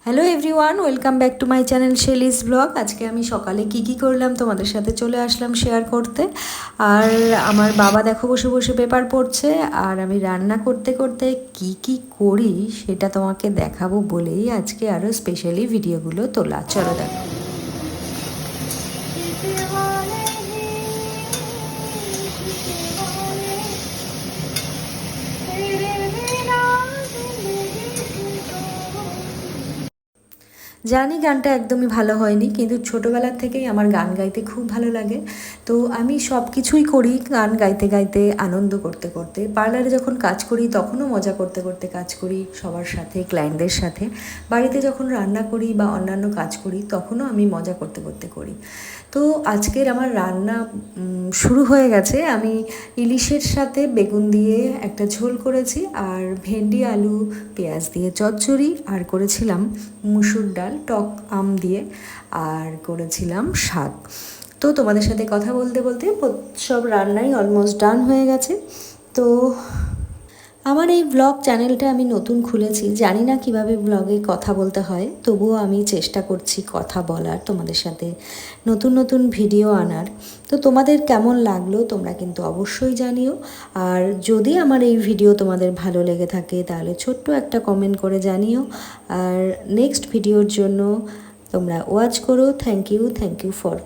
Hello everyone, welcome back to my channel Shelley's blog. আজকে আমি সকালে কি করলাম তোমাদের সাথে চলে আসলাম শেয়ার করতে। আর আমার বাবা দেখো বসে বসে পেপার পড়ছে, আর আমি রান্না করতে করতে কি করি সেটা তোমাকে দেখাবো বলেই আজকে আরও স্পেশালি ভিডিওগুলো তোলা। চলো দেখো। জানি গানটা একদমই ভালো হয়নি, কিন্তু ছোটোবেলার থেকেই আমার গান গাইতে খুব ভালো লাগে। তো আমি সব কিছুই করি গান গাইতে গাইতে, আনন্দ করতে করতে। পার্লারে যখন কাজ করি তখনও মজা করতে করতে কাজ করি সবার সাথে, ক্লায়েন্টদের সাথে। বাড়িতে যখন রান্না করি বা অন্যান্য কাজ করি তখনও আমি মজা করতে করতে করি। তো আজকের আমার রান্না শুরু হয়ে গেছে। আমি ইলিশের সাথে বেগুন দিয়ে একটা ঝোল করেছি, আর ভেন্ডি আলু পেঁয়াজ দিয়ে চচ্চড়ি, আর করেছিলাম মুসুর ডাল টক আম দিয়ে, আর করেছিলাম শাক। তো তোমাদের সাথে কথা বলতে বলতে সব রান্নাই অলমোস্ট ডান হয়ে গেছে। তো আমার এই ব্লগ চ্যানেলটা আমি নতুন খুলেছি, জানি না কিভাবে ব্লগে কথা বলতে হয়, তবুও আমি চেষ্টা করছি কথা বলার, তোমাদের সাথে নতুন নতুন ভিডিও আনার। তো তোমাদের কেমন লাগলো তোমরা কিন্তু অবশ্যই জানিও। আর যদি আমার এই ভিডিও তোমাদের ভালো লেগে থাকে তাহলে ছোট্ট একটা কমেন্ট করে জানিও। আর নেক্সট ভিডিওর জন্য তোমরা ওয়াচ করো। Thank you for